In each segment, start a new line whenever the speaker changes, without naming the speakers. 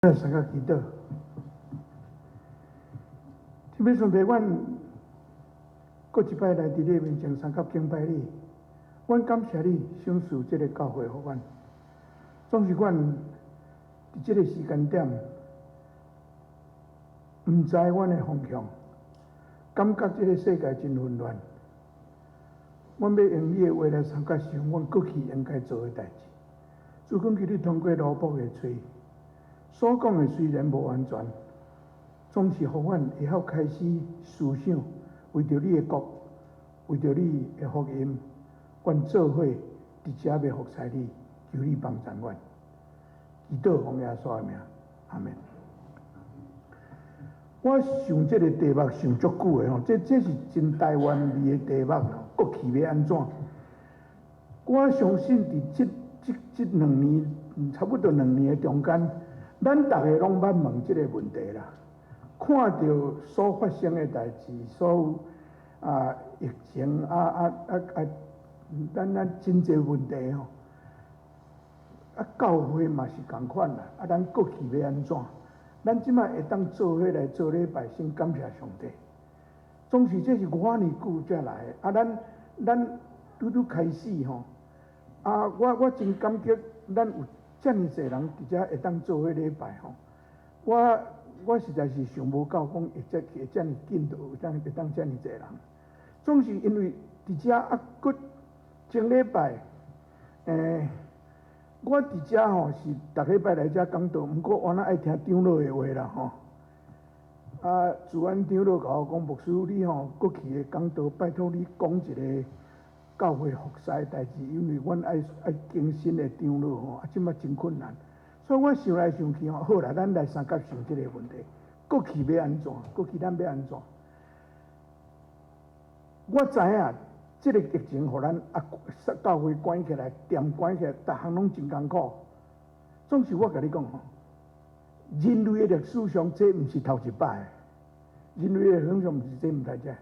三个祈祷，特别顺便，阮过一摆来伫你面前三甲敬拜你，阮感谢你赏赐这个教会互阮。总是阮伫这个时间点，毋知阮的方向，感觉这个世界真混乱。阮要用你的话来参加想，阮过去应该做的代志。主讲叫你通过罗卜的嘴。所讲的虽然无完全，总是互阮会晓开始思想，为着你的国，为着你的福音，阮做伙伫遮要服侍你，求你帮助阮。祈祷奉耶稣的名，阿门。我想这个题目想足久的吼，这是真台湾味的题目，过去要安怎？我相信伫这2年，差不多2年的中间。咱逐个拢捌问即个问题啦，看到所发生的代志，所有疫情咱真侪问题吼，教会嘛是共款啦，咱过去要安怎？咱即摆会当做伙来做礼拜，先感谢上帝。总是这是5年久才来的，咱拄开始吼，我真感激咱有。遮尔侪人伫遮会当做伙礼拜吼，我实在是想无到，讲会遮尔紧就会当遮尔侪人。总是因为伫遮佫前礼拜，我伫遮吼是逐礼拜来遮讲道，毋过我哪爱听长老的话啦吼。主安长老甲我讲，牧师你吼过去的讲道，拜托你讲一个。教会服侍的代志，因为阮爱更新的长老吼，即摆真困难，所以我想来想去吼，好啦，咱来三角想即个问题，过去要安怎？过去咱要安怎？我知影即个疫情，互咱教会关起来，店关起来，逐项拢真艰苦。总是我甲你讲吼，人类的历史上，这毋是头一摆，人类的历史上毋是这毋代遮。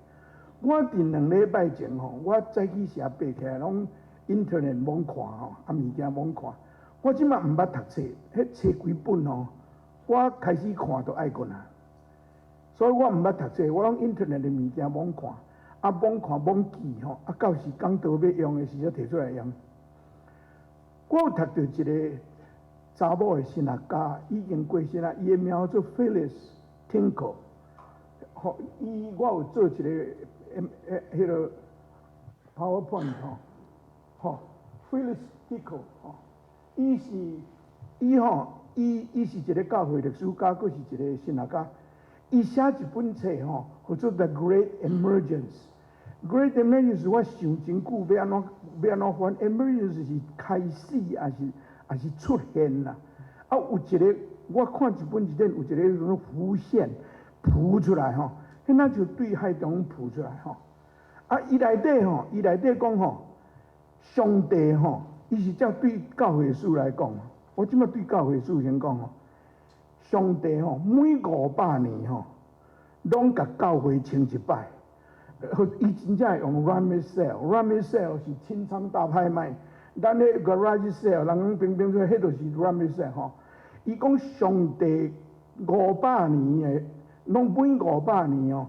我伫2礼拜前吼，我早起时爬起来，拢 internet 罔看吼，物件罔看。我即摆毋捌读册，迄册几本吼，我开始看就爱困啊。所以我毋捌读册，我拢 internet 的物件罔看，罔看罔记吼，到时讲道要用的时候摕出来用。我有读到一个查某的神学家，已经过身啊，伊的名叫做 Phyllis Tinkle。吼，我有做一个。迄个 PowerPoint 吼，Phyllis Tinkle 吼，伊是一个教会历史家，佫是一个神学家。伊写一本册吼，叫做《The Great Emergence》。Great Emergence 我想真久，要安怎翻 ？Emergence 是开始，还是出现啦？有一个我看一本有一个什么浮现、浮出来吼。那就对海中浮出来吼，伊内底讲吼，上帝吼，伊是照对教会史来讲，我即摆对教会史先讲吼，上帝吼每500年吼，拢甲教会清一摆，伊真正用 rummage sale 是清仓大拍卖，咱咧 garage sale 人平平说，迄就是 rummage sale 吼，伊讲上帝500年的。拢每500年哦，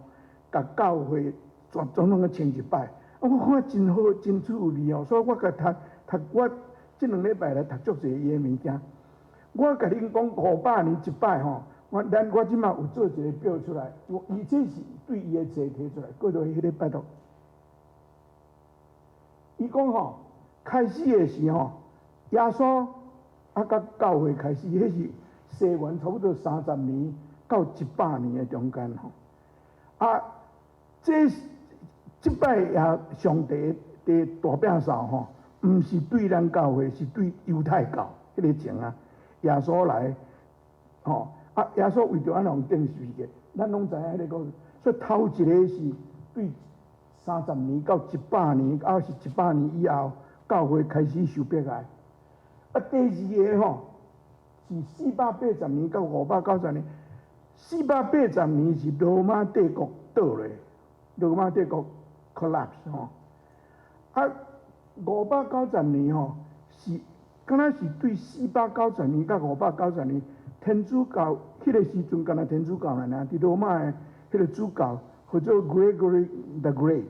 甲教会全拢个清一摆，我看真好，真趣味哦，所以我甲读我这2礼拜来读足侪伊的物件。我甲恁讲500年一摆吼，我即马有做一个表出来，伊这是对伊的册提出来，过到迄个拜托。伊讲吼，开始的时候，耶稣甲教会开始，迄是西元差不多30年。到100年的中间吼，这摆也上帝的大摒扫吼，毋是对咱教会，是对犹太教迄个情啊。耶稣来，吼耶稣为着安怎定死的，咱拢知影迄个故事。所以头一个是对30年到100年，是100年以后，教会开始受迫害。第二个吼是480年到590年。480年是罗马帝国倒落，罗马帝国 collapse 吼。590年吼是，敢若是对490年到590年天主教迄个时阵，敢若天主教尔，伫罗马诶迄个主教叫做 Gregory the Great。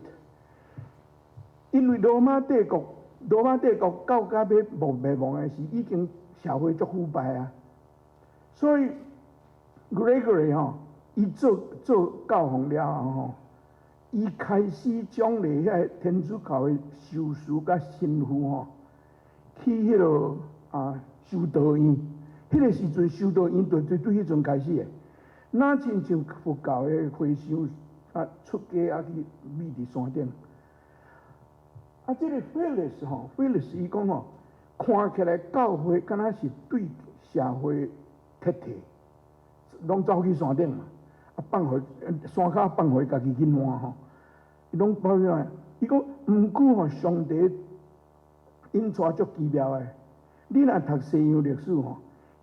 因为罗马帝国到甲要灭亡诶时，已经社会足腐败啊，所以 Gregory 伊做教皇了后伊开始奖励遐天主教诶修士甲神父去迄落修道院。迄个时阵修道院对迄阵开始诶，哪亲像佛教诶和尚出家去秘伫山顶。这个 Phyllis 伊讲看起来教会敢若是对社会铁体，拢走去山顶嘛，放互山骹放互家己去烂伊拢包啥？伊讲毋过上帝因带足奇妙诶。你若读西洋历史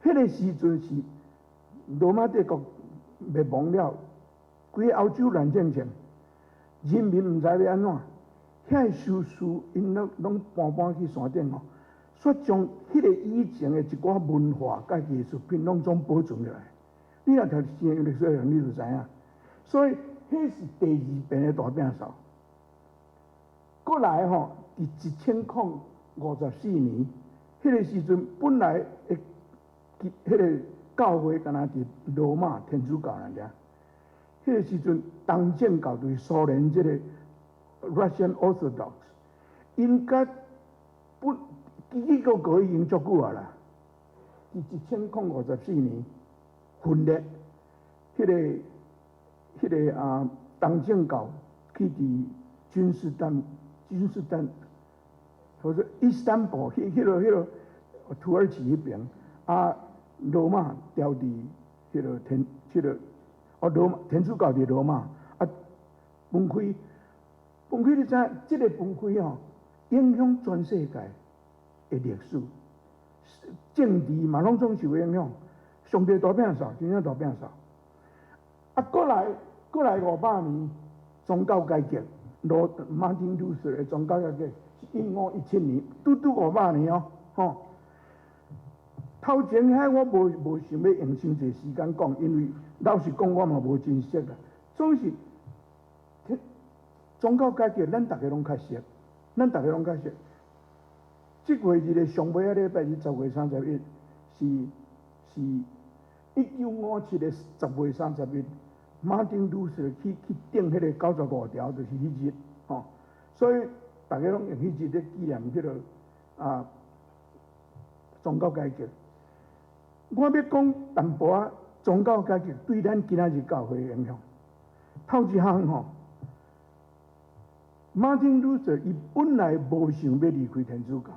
迄个时阵是罗马帝国灭亡了，规个欧洲乱战前，人民毋知要安怎。遐修士因拢搬去山顶煞将迄个以前的一寡文化甲艺术品拢总保存落来。你若读西洋历史，你就知影。所以迄是第二遍的大变数。过来伫1054年，迄个时阵本来迄个教会敢若伫罗马天主教尔。迄个时阵东正教对苏联即个 Russian Orthodox， 因甲基督教已经足久啊啦，伫1054年分裂，迄个东正教去伫君士坦，或者伊斯坦布迄落土耳其迄边，罗马调伫迄落罗马天主教伫罗马分开。你知影，即个分开影响全世界的历史、政治嘛，拢总受影响。上帝大变数，真正大变数。过来500年宗教改革，Martin Luther 的宗教改革是1517年，拄500年头前遐我无想要用伤济时间讲，因为老实讲我嘛无真熟啦，总是。宗教改革，咱大家拢较熟。即月日的上尾礼拜日10月31是1957的10月31，马丁路德去定迄个95条，就是迄日所以大家拢用迄日咧纪念迄个宗教改革。我要讲淡薄宗教改革对咱今仔日教会的影响。头一项Martin Luther 伊本来无想要离开天主教，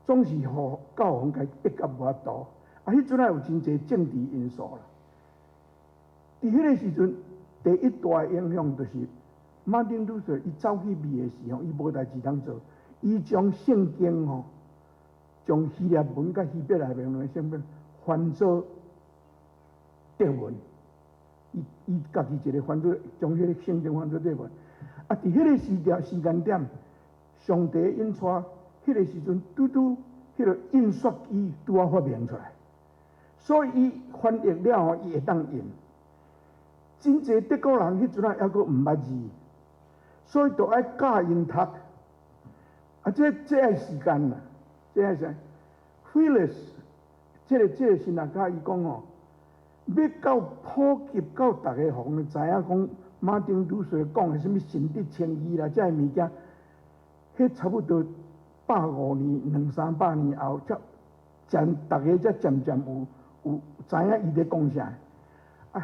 总是互教皇甲逼到无法度。迄阵有真侪政治因素啦。伫迄个时阵，第一大影响就是 Martin Luther 伊走去美的时伊无代志通做，伊将圣经将希腊文甲希伯来文的圣经翻做德文，伊家己一个翻做，将迄个圣经翻做德文。伫迄个时间点，上帝印出迄个时阵，拄迄个印刷机拄发明出来，所以伊翻译了伊会当印。真侪德国人迄阵还阁毋捌字，所以就爱教因读。这爱时间啦，这爱啥 ？Phyllis 这个神学家伊讲要到普及到大家互知影讲。马丁路德讲的什么神的称义啦，这些物件，迄差不多150年、200-300年后，大家才渐渐有知影伊咧讲啥。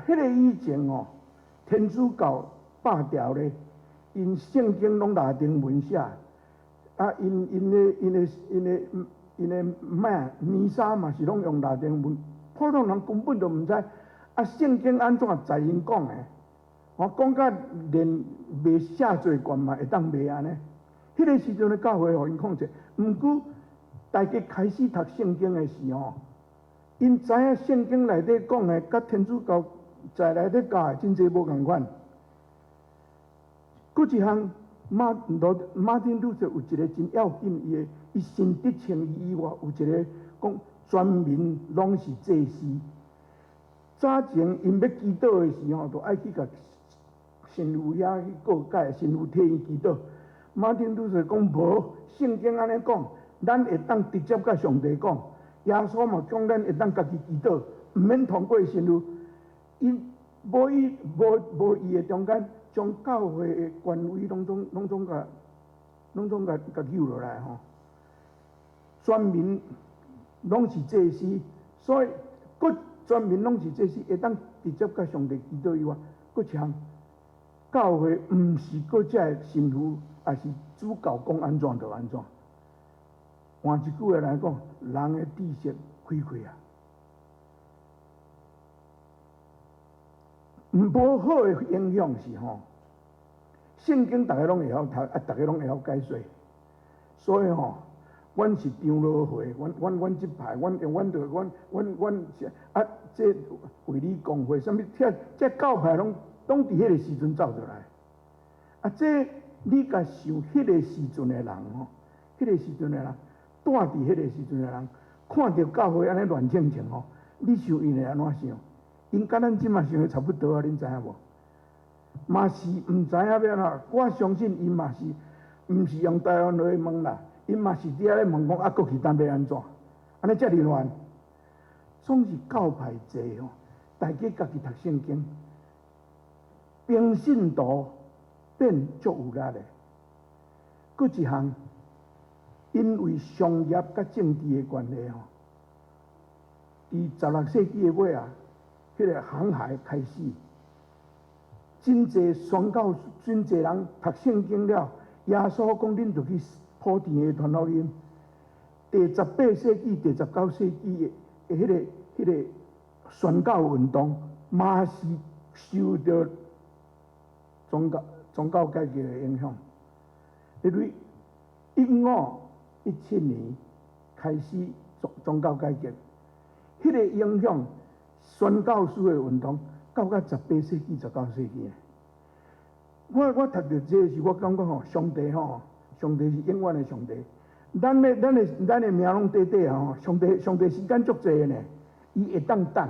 迄个以前天主教百条咧，因圣经拢拉丁文写，因的弥撒嘛是拢用拉丁文，普通人根本就毋知圣经安怎在因讲的。讲甲连袂写做惯嘛，会当袂安尼。迄个时阵的教会互因控制，毋过大家开始读圣经的时因知影圣经内底讲的，甲天主教在内底教的真侪无共款。佫一项，马丁路德有一个真要紧，伊神的称义以外，有一个讲全民拢是祭司，早前因要祈祷的时候，就爱去甲神父遐去告解，神父替伊祈祷。马丁路德讲无，圣经安尼讲，咱会当直接甲上帝讲。耶稣嘛讲咱会当家己祈祷，毋免通过神父。因无伊的中间，将教会的权威拢总甲救落来吼。全民拢是祭司，所以佫全民拢是祭司，会当直接甲上帝祈祷以外，佫像教会毋是佫只神父，也是主教讲安怎就安怎。换一句话来讲，人的知识开开啊！无好的影响是吼，圣经大家拢会晓读，大家拢会晓解说，所以吼，阮是长老会，阮即派，阮这卫理公会，什物这教派拢伫迄个时阵走出来。这你甲想迄个时阵的人吼，迄个时阵的人，住伫迄个时阵的人，看到教会安尼乱清清吼，你想因会安怎想？因甲咱即马想的差不多啊，恁知影无？嘛是毋知影要哪？我相信因嘛是，毋是用台湾话问啦，因嘛是伫遐咧问讲过去当要安怎？安尼遮尔乱，总是教派济吼，大家家己读圣经，平信徒变足有力的。佫一项，因为商业甲政治的关系吼，伫16世纪的尾啊。迄个航海开始，真侪宣教，真侪人读圣经了。耶稣讲，恁就去普天下传福音。第18世纪、第19世纪的迄个宣教运动，嘛是受到宗教改革的影响。因为1517年开始宗教改革，迄个影响。宣教士的运动到18世纪、19世纪，我读到这时，我感觉吼，上帝是永远的上帝。咱的命拢短短吼，上帝时间足济呢，伊会当等，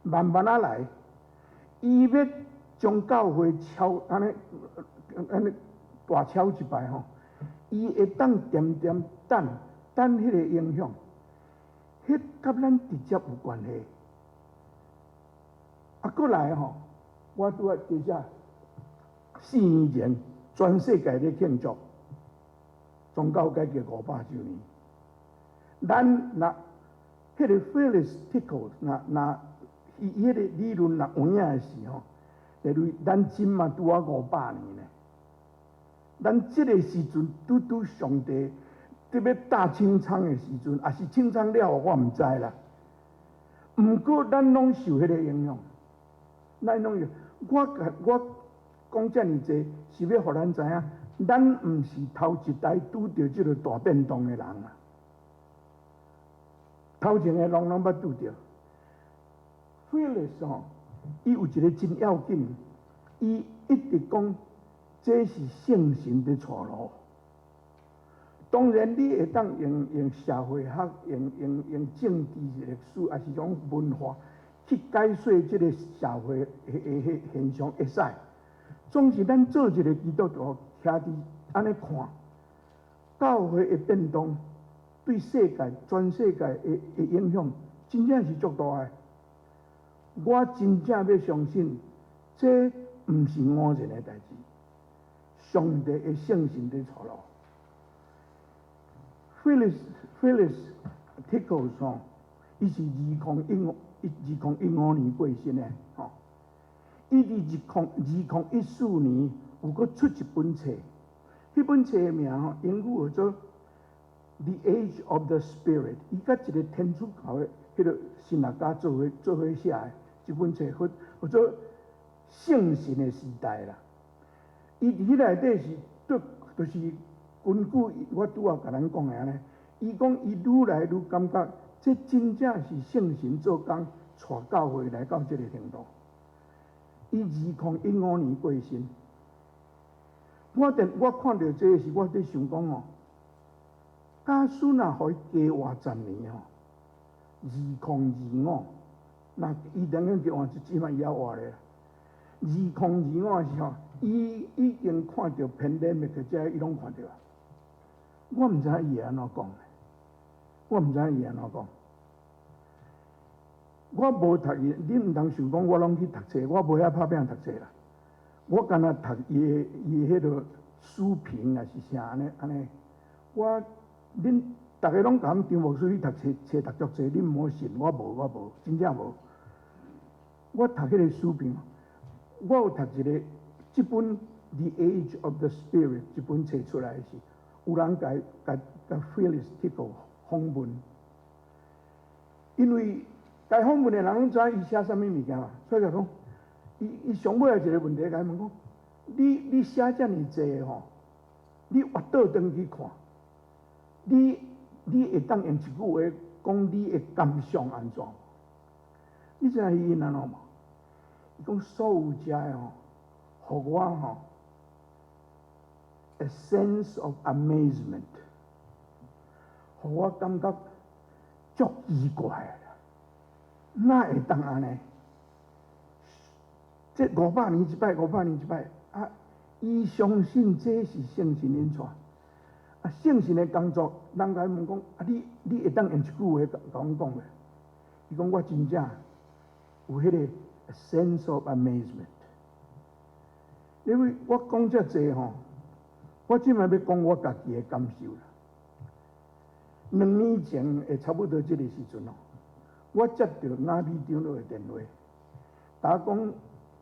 慢慢啊来。伊要将教会安尼大超一摆吼，伊会当点点等迄个影响，迄甲咱直接有关系。过来吼，我拄啊记下4年前，全世界咧庆祝宗教改革500周年。咱若迄个 Felix Tickle 若伊迄个理论若有影的时候，例如咱今嘛拄啊500年呢。咱即个时阵拄上帝伫要大清仓的时阵，也是清仓了，我毋知啦。毋过咱拢受迄个影响。咱拢有，我讲遮尔济，是要互咱知影，咱毋是头一代拄着即个大变动的人啊。头前的人拢捌拄着。Felix 吼，伊有一个真要紧，伊一直讲，这是圣神的带路。当然，你会当用社会学、用政治历史，还是讲文化。去解说这个社会的现象会使，总是咱做一个基督徒，徛伫安尼看，教会的变动对世界、全世界的影响，真正是足大的。我真正要相信，这毋是偶然的代志，上帝的圣神在带路。Felix Tickle 吼，伊是2015年过身的吼，伊伫2014年有搁出一本册，迄本册的名吼，英语叫做《The Age of the Spirit》，伊甲一个天主教的迄个神学家做伙写的一本册，叫做《圣神的时代》啦。伊伫迄内底是就是根据我拄仔甲咱讲的安尼，伊讲伊愈来愈感觉。这真正是圣神做工，带教会来到这个程度。伊2015年过身，我看到这时，我在想讲哦，假使若互伊加活10年哦，2025，那伊当然就换一即摆伊也活咧。2025时候，伊已经看到 pandemic 遮伊拢看到啊。我毋知伊会安怎讲，我毋知伊会安怎讲。我无读伊，你毋通想讲我拢去读册，我无遐拍拼读册啦。我干那读伊迄个书评啊是啥安尼。恁逐个拢讲张牧师去读册读足济，恁毋好信，我无，真正无。我读迄个书评，我有读一个即本《The Age of the Spirit》即本册出来是，有人甲 Phyllis Tickle 访问，因为该访问的人拢知伊写啥物物件嘛，所以就讲，伊上尾一个问题甲伊问讲，你写遮尔济吼，你越倒转去看，你会当用一句话讲你的感想安怎？你知影伊安怎嘛？伊讲所有遮的吼，互我吼 a sense of amazement， 互我感觉足奇怪啦，哪会当安尼？这500年一摆，500年一摆啊！伊相信这是圣神领带。啊，圣神的工作，人甲伊问讲，啊，你会当用一句话甲阮讲袂？伊讲我真正有迄个 sense of amazement。因为我讲遮济吼，我即摆要讲我家己的感受啦。2年前会差不多即个时阵哦，我接到哪美长老的电话，打讲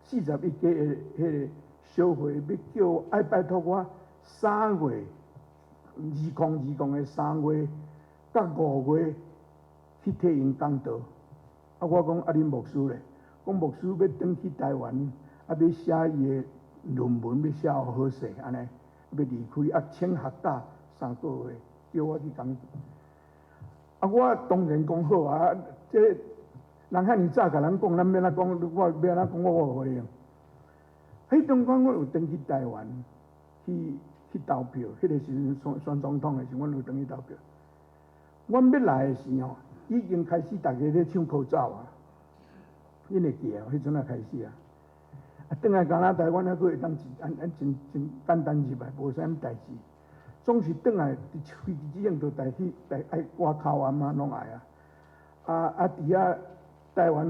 41家的迄个小会要叫爱拜托我3月。2020的3月甲5月去替因讲道，啊，我讲啊，恁牧师咧，讲牧师要转去台湾，啊，要写伊的论文，要写好势，安尼要离开，啊，请学假3个月，叫我去讲。啊，我当然讲好啊，这人遐尼早甲咱讲，咱要安怎讲，我要安怎讲，我有回应。迄中间我有转去台湾去投票，迄个时阵选总统的时候，阮有等去投票。阮要来的时候，已经开始大家咧抢口罩啊，恁会记啊？迄阵啊开始啊。啊，转来加拿大，阮还佫会当真简单入来，无啥物代志。总是转来飞机指引就带去爱挂口岸嘛，拢爱啊。伫遐台湾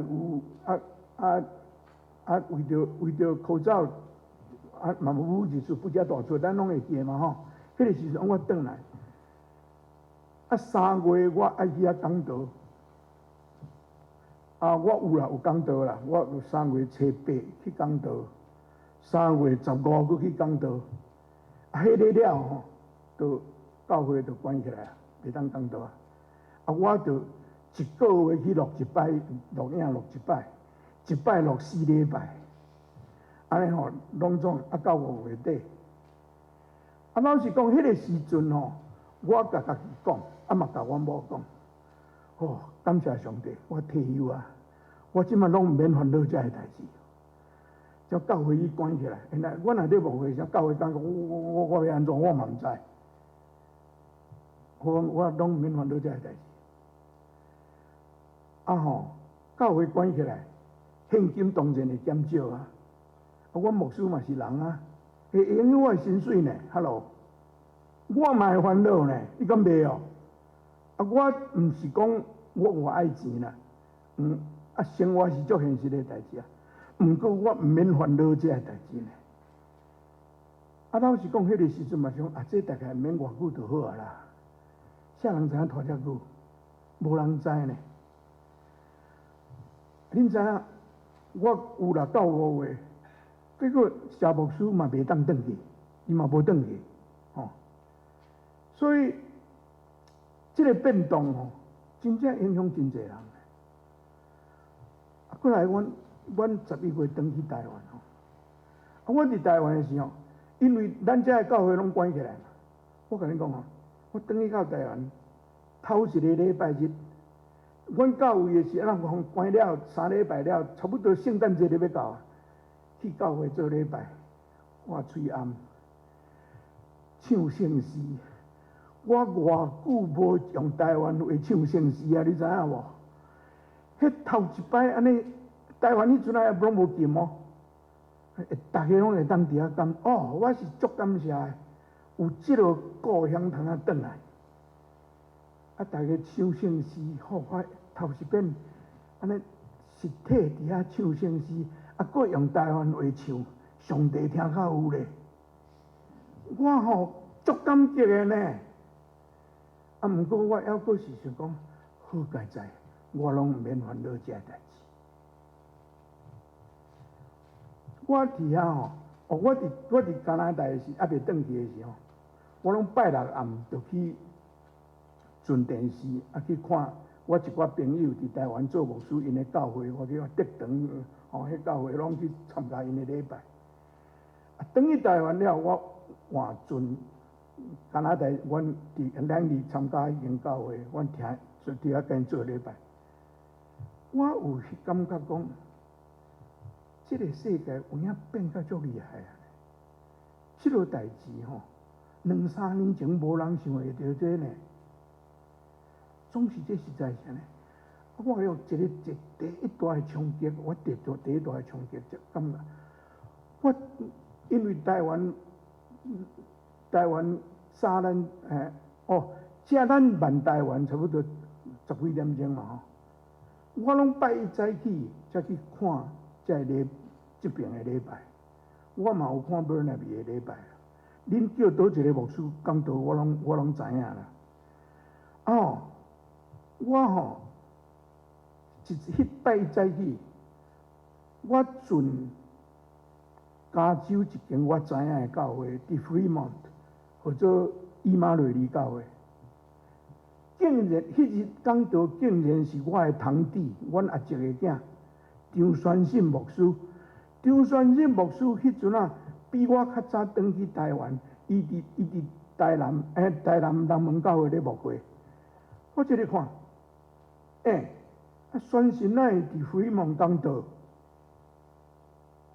有为着口罩。啊，嘛无日数不加大错，咱拢会记嘛吼。迄个时阵我转来，啊3月我爱去遐讲道，啊我有讲道啦，我有3月初8去讲道，3月15佫去讲道，啊迄个了吼，就教会就关起来啊，袂当讲道啊。啊我就1个月去录一摆，录影录一摆，一摆录4礼拜。安尼吼，拢总啊到5月底。啊，老实讲，迄个时阵吼，我甲家己讲，啊嘛甲阮某讲，哦，感谢上帝，我退休啊，我即摆拢毋免烦恼遮个代志。叫教会伊关起来，原来我若咧牧会，像教会讲我要安怎，我嘛毋知。我拢毋免烦恼遮个代志。啊吼，教会关起来，现金当然会减少啊。啊，我牧师嘛是人啊，会影响我的薪水呢。Hello， 我嘛会烦恼呢，你敢袂哦？啊，我毋是讲我偌爱钱啦，啊，生活是足现实的代志啊。毋过我毋免烦恼这个代志呢。啊，老实讲，迄个时阵嘛想啊，这大概免偌久就好啊啦。啥人知影拖遮久？无人知呢。恁知影？我有啦，到5月。结果谢牧师嘛袂当转去，伊嘛无转去，吼。所以这个变动吼，真正影响真侪人。啊，过来阮11月转去台湾吼，啊，我伫台湾的时候，因为咱遮的教会拢关起来嘛，我甲你讲吼，我转去到台湾头一个礼拜日，阮教会的是咱关了3礼拜了，差不多圣诞节就要到啊。去教会做礼拜，我嘴暗唱圣诗。我偌久无用台湾话唱圣诗啊？你知影无？迄头一摆安尼，台湾迄阵啊拢无禁哦，大家拢会当伫遐感哦，我是足感谢的，有即落故乡通啊转来，啊，大家唱圣诗，好，我头一遍安尼实体伫遐唱圣诗，啊，搁用台湾话唱，上帝听较有咧，我吼足感激的呢。啊，毋过我还阁是想讲，好佳哉，我拢毋免烦恼遮代志。我伫遐吼，我伫加拿大时，还袂转去的时候，我拢拜六暗就去顺电视，啊去看我一寡朋友伫台湾做牧师，因的教会，我叫德堂，迄教会拢去参加因的礼拜。啊，转去台湾了，我换阵加拿大，阮伫参加迄间教会，阮伫遐跟做礼拜。我有感觉讲，即个世界有影变甲足厉害啊！即落代志吼，2、3年前无人想会到这呢。总是这实在是安尼。我有第一大的冲击，我第一大的冲击就感觉，我因为台湾三咱正咱慢台湾差不多10几点钟嘛吼，我拢拜一早起才去看这边的礼拜，我嘛有看 Burnaby 的礼拜，恁叫倒一个牧师讲道，我拢知影啦。哦，我吼迄拜一早起，我准加州一间我知影的教会，伫 Fremont， 或者伊马雷利教会，竟然迄日讲道竟然是我的堂弟，阮阿叔的囝张宣信牧师。张宣信牧师迄阵啊，比我较早转去台湾，伊伫台南人门教会咧牧会。我这里看，宣信哪会伫Fremont讲道？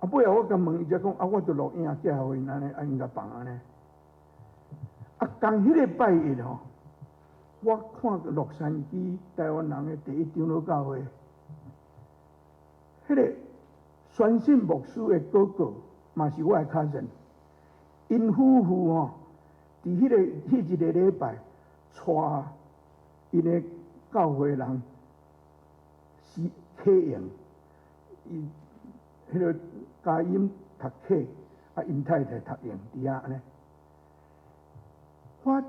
啊，尾后我甲问伊，才讲我著录影寄互因安尼，因甲放安尼。啊，共迄个拜一吼，我看洛杉矶台湾人的第一长老教会，迄个宣信牧师的哥哥嘛是我的cousin，因夫妇吼，伫迄一个礼拜，带因的教会人是启用，伊迄个家音读启，啊因太太读用伫遐安尼。我伫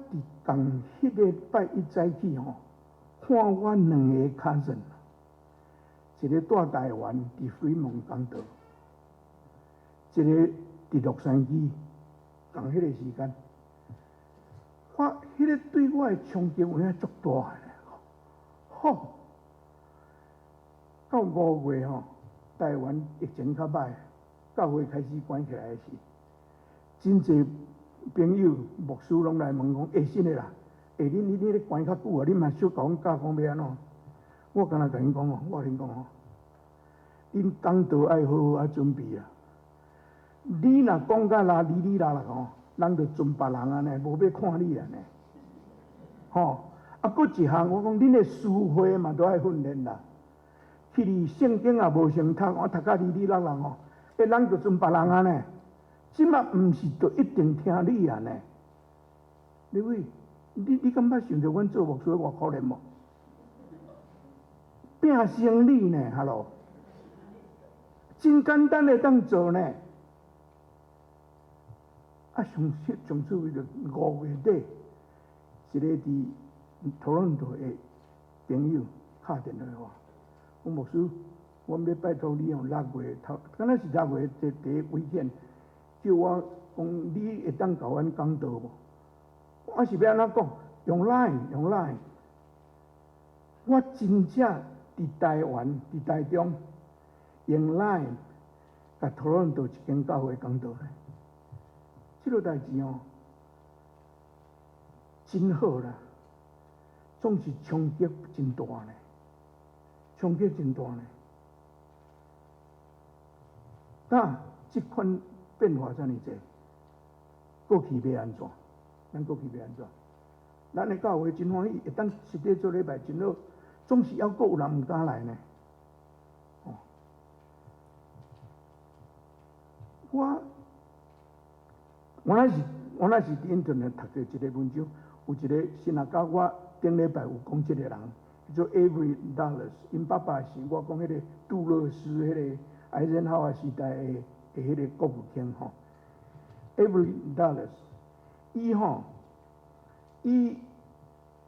共迄个拜一早起吼，看我2个cousin，一个住台湾伫Fremont讲道，一个伫洛杉矶，共迄个时间，迄个对我的冲击有影足大的。好，到5月吼，台湾疫情较歹，教会开始关起来时，真侪朋友、牧师拢来问讲：真的啦，恁咧关较久啊，恁嘛小甲阮教讲要安怎？我敢若甲因讲哦，我甲恁讲哦，恁讲道爱好好啊准备啊。你若讲甲啦哩啦吼，人着尊别人安尼，无要看你安尼。吼，啊，搁一项我讲恁的词汇嘛都爱训练啦。去哩圣经也无成读，我读甲哩啦吼，人着尊别人安尼。即马毋是着一定听你安尼。李伟，你感觉想着阮做牧师偌可怜无？拼生理呢，哈喽，真简单的当做呢。啊，上趣味着5月底，一个伫讨论度的朋友敲电话我，讲牧师，我要拜托你用6月头，敢若是6月第一危险。叫我讲，你会当甲阮讲道无？我是要安怎讲？用 Line，我真正伫台湾、伫台中用 Line 甲讨论到一间教会讲道咧。即落代志哦，真好啦，总是冲击真大呢，冲击真大呢。即款变化遮尔济，过去要安怎？咱过去要安怎？咱的教会真欢喜，会当实体做礼拜真好，总是还阁有人毋敢来呢。我那是伫印度呢读到一个文章，有一个新加坡，我顶礼拜有讲即个人，叫做 Avery Dulles， 因爸爸是我讲迄个杜勒斯迄个艾森豪威时代的迄个国务卿吼 ，Avery Dulles，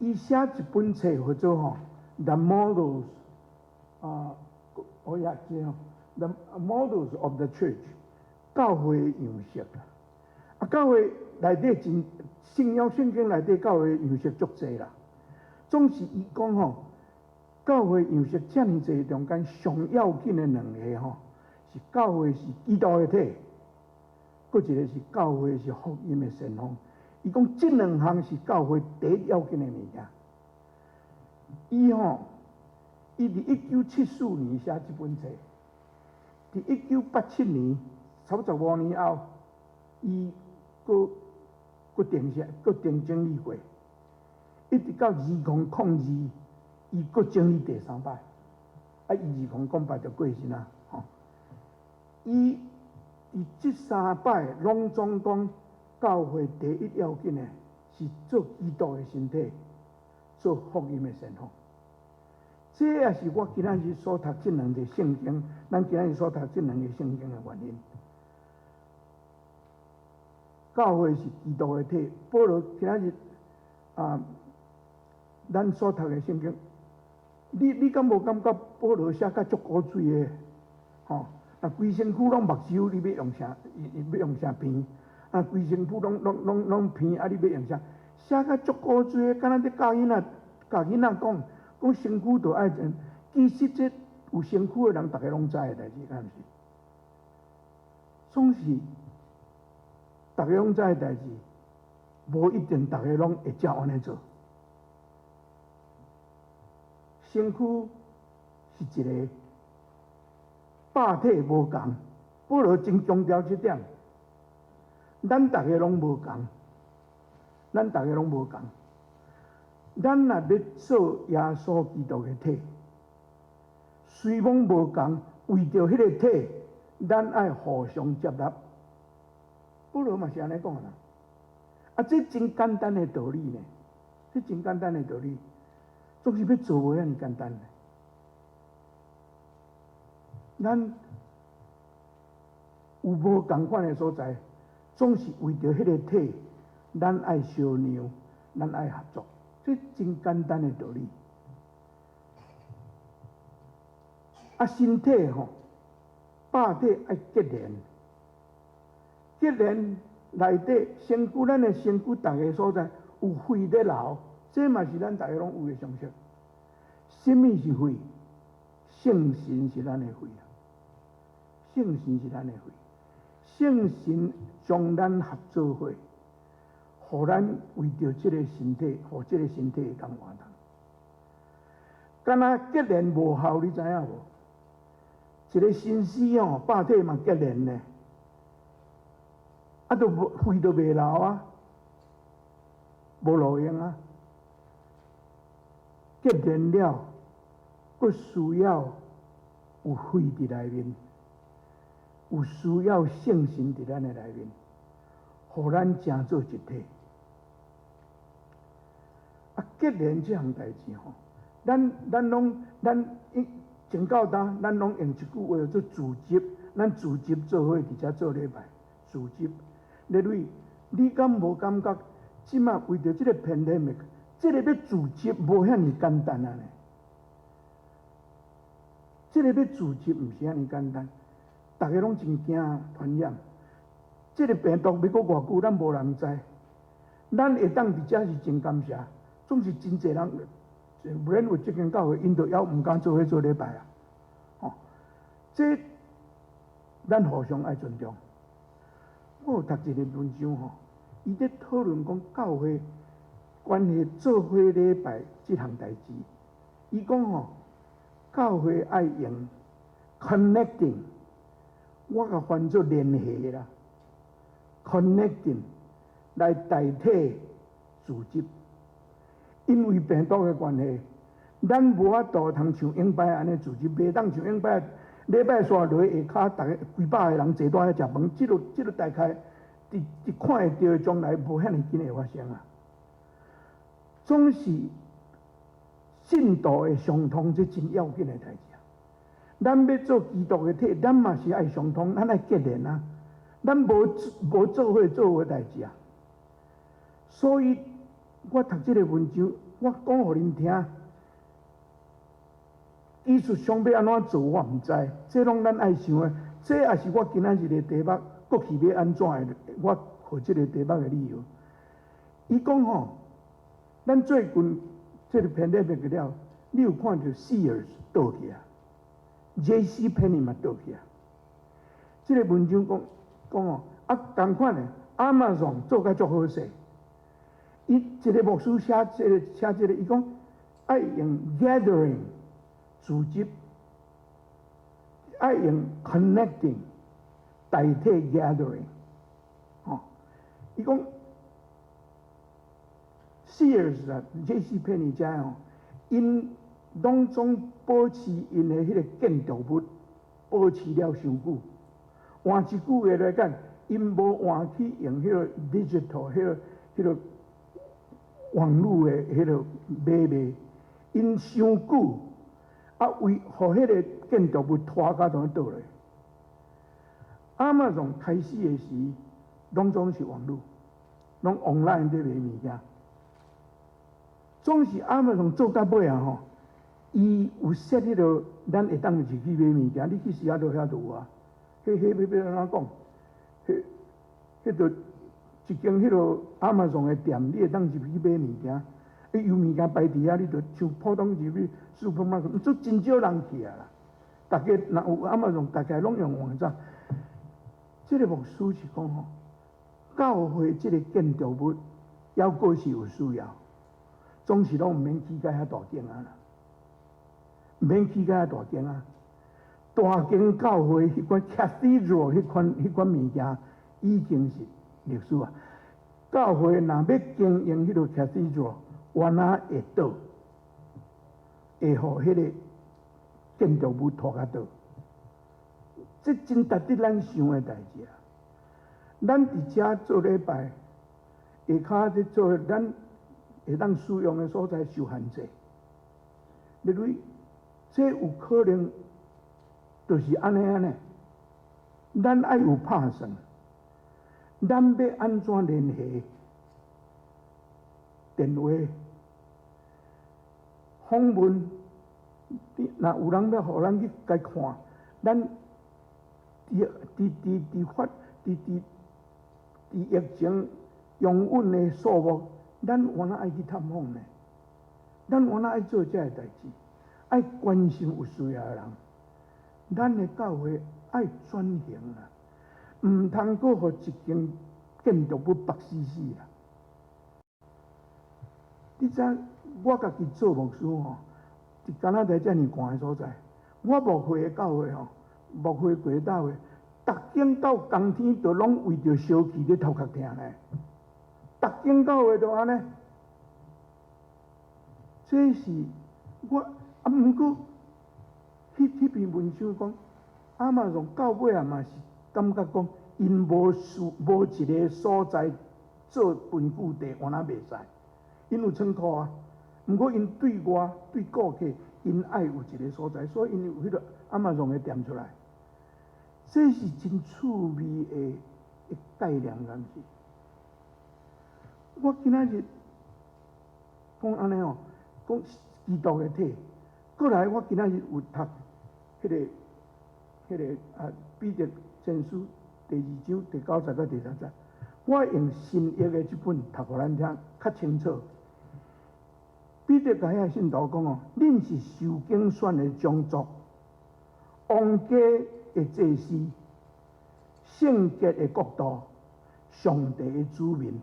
伊写一本册叫做吼 The Models 我也知吼 The Models of the Church， 教会样式啊，教会内底真信仰圣经内底教会样式足济啦，总是伊讲吼，教会样式遮尔济中间上要紧的两个吼，是教会是基督的体，搁一个是教会是福音的先锋。伊讲这两项是教会第一要紧的物件。伊伫1974年写这本册，伫1987年差不多15年后，伊搁定整理过，一直到2002，伊搁整理第三摆，伊2008摆就过身啦。伊伫这三摆拢总讲，教会第一要紧的是做基督的身体，做福音的先锋。这也是我今仔日所读这两个圣经，咱今仔日所读这两个圣经的原因。教会是基督的体，保罗今仔日咱所读的圣经，你敢无感觉保罗写甲足古锥的？吼，啊，规身躯拢目睭，你要用啥？要用啥片？啊，规身躯拢片，啊，你要用啥？写甲足古锥的，敢若咧教囡仔讲身躯就爱人。其实这有身躯的人，大家拢知的代志，敢毋是？总是大家拢知的代志，无一定大家拢会照安尼做。身躯是一个百体无共，保罗真强调这点。咱大家拢无共，咱若要做耶稣基督的体，虽然无共，为着迄个体，咱爱互相接纳。保罗嘛是安尼讲啦，这真简单的道理呢，这真简单的道理，总是要做无遐尼简单。咱有无共款的所在，总是为着迄个体，咱爱相让，咱爱合作，这真简单的道理。身体吼，百体爱结连。结连内底身躯，咱的身躯逐个所在有血在流，这嘛是咱逐个拢有的常识。什么是血？圣神是咱的血啦，圣神是咱的血，圣神将咱合做伙，互咱为着这个身体，互这个身体会当活动。敢若结连无效，你知影无？一个心思哦，百体嘛结连呢。都血都袂流啊，无路用啊。结连了，佫需要有血伫内面，有需要圣神伫咱的内面，互咱成做一体。结连这项代志吼，咱从到当，咱拢用一句话叫做组织，咱组织做伙伫遮做礼拜，组织。列位，你敢无感觉？即马为着这个pandemic，这个要组织无遐尼简单啊呢？这个要组织毋是遐尼简单，大家拢真惊传染。这个病毒要过偌久，咱无人知。咱会当伫遮是真感谢，总是真侪人，不然有这间教会，因着还毋敢做伙做礼拜啊。这咱互相爱尊重。我有读一个文章吼，伊咧讨论讲教会关系做伙礼拜这项代志。伊讲吼，教会爱用 connecting， 我甲翻做联系啦 ，connecting 来代替组织，因为病毒的关系，咱无法度通像永拜安尼组织，袂当像永拜礼拜煞落下骹，大家几百个人坐蹛遐食饭，即个大概伫看会到的将来无遐尼紧会发生啊。总是信道的相通，这真要紧的代志啊。咱要做基督的体，咱嘛是爱相通，咱爱结连啊。咱无做伙代志啊。所以我读这个文章，我讲互恁听。艺术上要安怎做，我毋知，这拢咱爱想的。这也是我今仔日的题目，过去要安怎的，我互这个题目的理由。伊讲吼，咱最近这个 pandemic 了，你有看到 Sears 倒去啊 ，J.C. Penney 嘛倒去啊。这个文章讲哦，同款的 Amazon 做甲足好势。伊一个牧师写这个，伊讲爱用 gathering。组织爱用 connecting 代替 gathering， 哦，伊讲 Sears 啊 ，J.C. Penney 遮哦，因拢总保持因的迄个建筑物，保持了伤久。换一句话来讲，因无换去用迄个 digital 迄个网络的迄个买卖，因伤久。为互迄个建筑物拖甲怎倒来？Amazon 开始的时，拢总是网络，拢 online 在卖物件。总是 Amazon 做到尾啊吼，伊有设迄个咱会当入去买物件，你去时啊都遐都有啊。要安怎讲？迄个一间迄个 Amazon 的店，你会当入去买物件。有物件摆伫遐，你就像普通入去supermarket，做真少人去啊啦。大家若有Amazon，大家拢用网站。这个牧师是讲吼，教会这个建筑物要过是有需要，总是拢毋免起甲遐大间啊啦，毋免起甲遐大间啊。大间教会迄款 cathedral 迄款物件已经是历史啊。教会若要经营迄个 cathedral，原来会倒，会互迄个建筑物拖甲倒，这真值得咱想的代志啊！咱伫遮做礼拜，下骹咧做咱会当使用的所在受限制，例如这有可能就是安尼，咱爱有拍算，咱要安怎联系？电话、访问，若有人要互咱去甲看，咱伫疫情拥稳的数目，咱原来爱去探访呢，咱原来爱做这个代志，爱关心有需要的人，咱的教会爱转型啊，毋通阁互一间建筑物白死死啊！你知我家己做牧师吼，伫加拿大遮尔寒的所在，我牧会的教会吼，牧会过斗的，逐间到冬天都拢为着烧气咧头壳疼咧，逐间教会都安尼。这是我毋过迄篇文章讲，Amazon到尾啊嘛是感觉讲，因无一个所在做分据地，原来袂使。因有仓库啊，毋过因对我对顾客，因爱有一个所在，所以因有迄个Amazon的店出来。这是真趣味的概念，敢是？我今仔日讲安尼哦，讲基督的体。过来，我今仔日有读迄个彼得前书第2章第90到第30，我用新约的这本读互咱听，较清楚。彼得甲遐信徒讲哦，恁是受拣选的种族，王家的祭司，圣洁的国度，上帝的子民。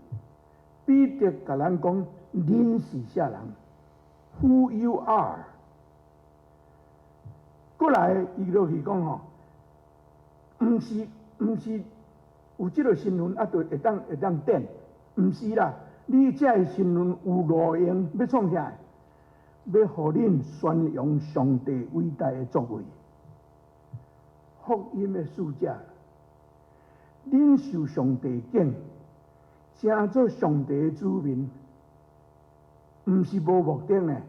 彼得甲咱讲，恁是啥人 ？Who you are？ 过来，伊落去讲吼，毋是有即个身份啊，就会当点，毋是啦。你这个身份有路用，要创啥？要互恁宣扬上帝伟大的作为。福音的使者，领受上帝敬，成做上帝的子民，毋是无目的呢。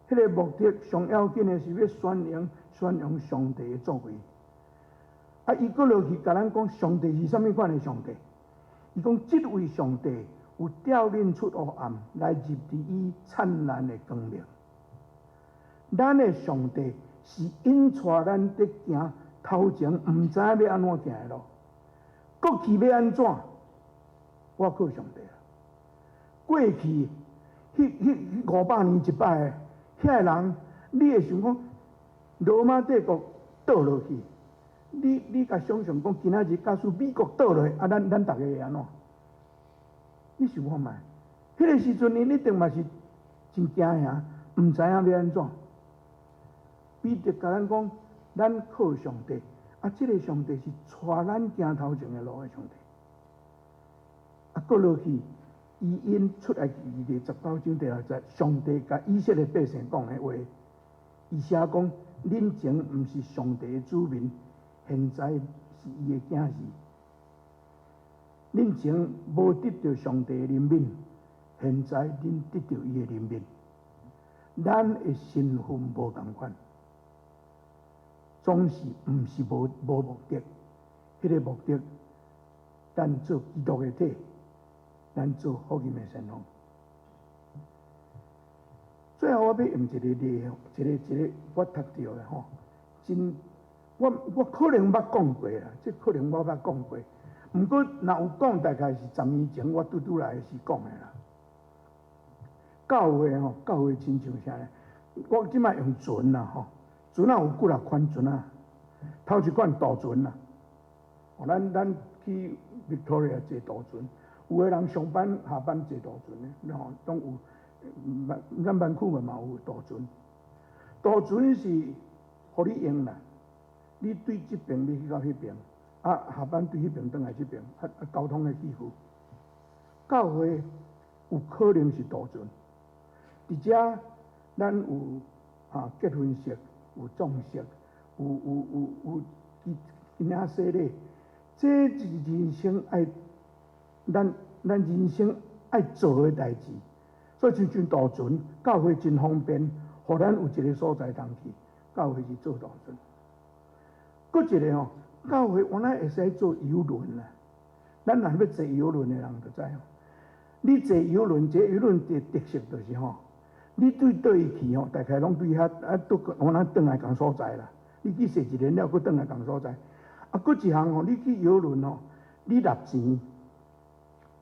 迄个目的上要紧的是要宣扬上帝的作为。啊，伊搁落去甲咱讲，上帝是啥物款的上帝？伊讲，即位上帝有调引出黑暗，来入伫伊灿烂的光明。咱的上帝是引带咱伫行头前毋知影要安怎行的路，过去要安怎？我靠上帝啊！过去迄500年100个，遐人，你会想讲罗马帝国倒落去，你甲想象讲今仔日假使美国倒落去，啊，咱大家会安怎？你想看觅？迄个时阵，你一定嘛是真惊吓，毋知影要安怎。彼得甲咱讲，咱靠上帝，啊，即个上帝是带咱行头前的路的上帝。啊，过落去，伊因出来第19章第6节，上帝甲以色列百姓讲的话，伊写讲：恁前毋是上帝的子民，现在是伊的囝儿。恁前无得到上帝的怜悯，现在恁得到伊的怜悯。咱的身份无同款，总是毋是无目的。迄个目的，咱做基督的体，咱做福音的先锋。最后我要用一个例，一个我读到的吼，真我可能捌讲过啦，即可能我捌讲过。毋过，若有讲，大概是10年前我拄来时讲的啦。教会吼，教会亲像啥呢？我即摆用船啦吼，船啊有几啊款船啊。头一款大船啦，咱去 Victoria 坐大船，有个人上班下班坐大船的，吼，拢有。咱湾区嘛有大船，大船是互你用啦，你对即边要去到迄边。啊，下班对迄边转来即边，交通的起伏。教会有可能是大船，伫遮咱有结婚式，有葬式，有囡仔洗礼，这是人生爱咱人生爱做的代志。所以像大船，教会真方便，互咱有一个所在通去。教会是做大船，搁一个吼。教会原来会使做游轮啦，咱若要坐游轮的人就知吼。你坐游轮，这游轮的特色就是吼，你对倒伊去吼，大概拢对遐原来转来共所在啦。你去坐一年了，搁转来共所在。啊，搁一项吼，你去游轮吼，你纳钱，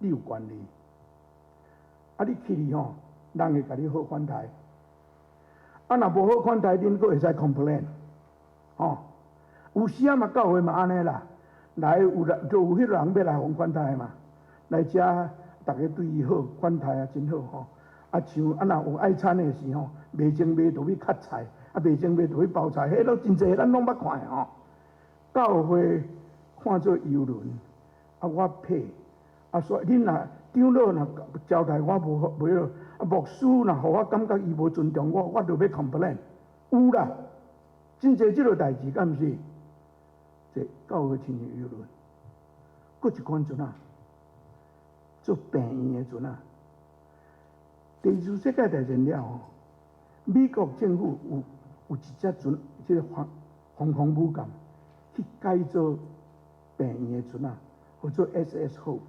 你有权利。啊，你去吼，人会甲你好款待。啊，若无好款待，恁搁会使 complain， 吼。有时啊嘛，教会嘛安尼啦，来就有迄个人要来互款待嘛，来遮大家对伊好，款待啊真好吼。啊像若有爱餐的时吼，卖情卖就去砍菜，啊卖情卖就去包菜，迄都真济咱拢捌看的吼。教会看做游轮，啊我配，啊所以恁若长老若交代我无好，啊牧师若互我感觉伊无尊重我就要 complain， 有啦，真济即落代志，敢毋是？这教会亲像游轮，搁一款船啊，做病院的船啊。第二次世界大战了吼，美国政府有一只船，即个航空母舰去改造病院的船啊，叫做 SS Hope。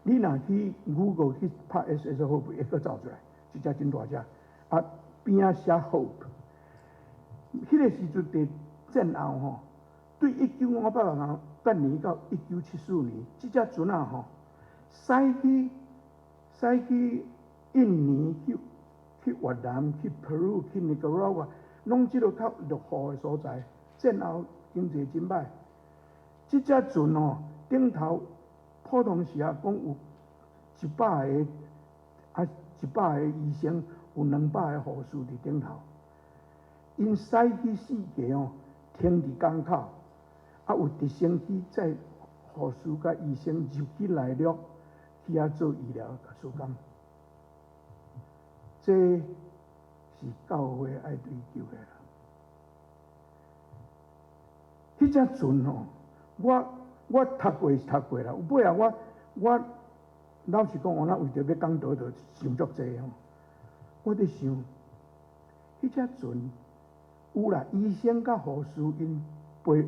你若去 Google 去拍 SS Hope， 会阁走出来，一只真大只，啊边仔写 Hope。迄个时阵伫战后吼。对1958年到1974年，这只船啊吼，驶去印尼、去越南、去 Peru、去尼加拉瓜，拢即落较落雨的所在。战后经济真歹，这只船哦，顶头普通时啊讲有100个医生，有200个护士伫顶头。因驶去4架哦，停伫港口。啊，有直升机载护士甲医生入去内陆，去遐做医疗甲事工。这是教会爱追求的啦。迄迄只船吼，我读过是读过啦，有尾啊我老实讲，我那为着要讲道，就想足济吼。我伫想，迄只船有啦，医生甲护士因陪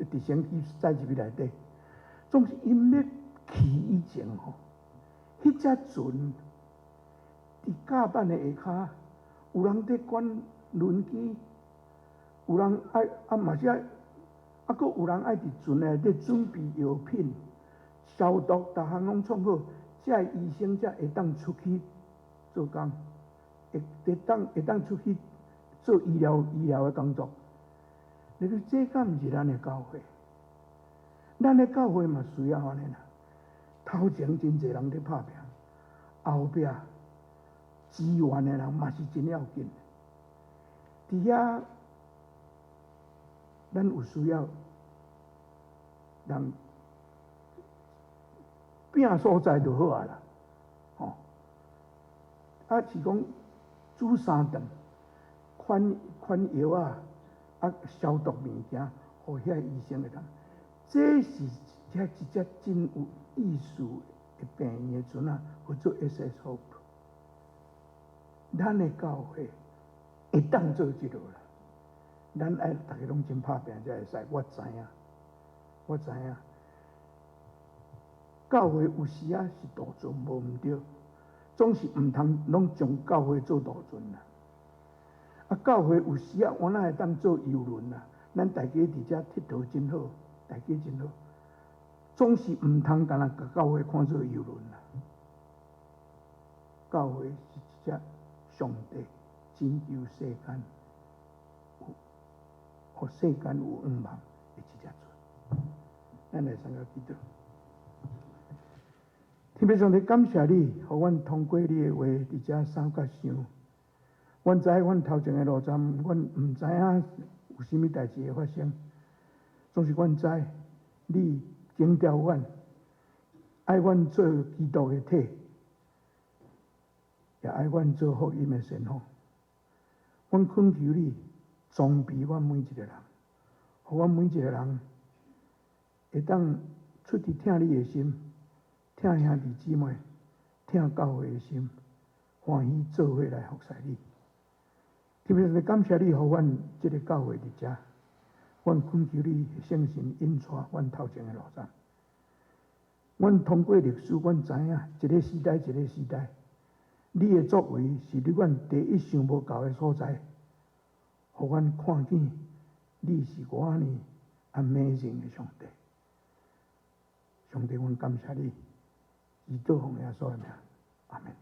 直升机载入去内底，总是因要去以前吼，迄只船伫甲板的下骹，有人伫管轮机，有人嘛是阁有人爱伫船内底准备药品、消毒，逐项拢创好，遮医生才会当出去做工，会当出去做医疗的工作。你说这敢毋是咱的教会？咱的教会嘛需要安尼啦。头前真侪人伫拍拼，后壁支援的人嘛是真要紧。伫遐，咱有需要人拼所在就好啊啦，吼。啊是讲煮三顿，款药消毒物件，互遐医生会当。这是一只真有意思的病院的船啊，叫做 SS Hope。咱的教会会当做即落啦，咱爱大家拢真拍拼才会使。我知影，教会有时啊是大船无毋对，总是毋通拢将教会做大船啦。教会有时啊，我哪会当做游轮啦？咱大家伫遮佚佗真好，大家真好，总是毋通干那甲教会看做游轮啦。教会是一只上帝拯救世间，互世间有盼望的一只船。咱来参加祈祷。天父上帝，感谢你，互阮通过你的话伫遮三角想。阮知阮头前的路站，阮毋知影有啥物代志会发生，总是阮知你警告阮，爱阮做基督的体，也爱阮做福音的先锋。阮恳求你装备阮每一个人，互阮每一个人会当出于听你的心，听兄弟姊妹，听教会的心，欢喜做伙来服侍你。特别是感谢你，互阮这个教会伫遮，阮恳求你圣神引带阮头前的路站。阮通过历史，阮知影一个时代一个时代，你的作为是你阮第一想无到的所在，互阮看见你是我呢Amazing的上帝。上帝，阮感谢你，祈祷奉耶稣的名，阿门。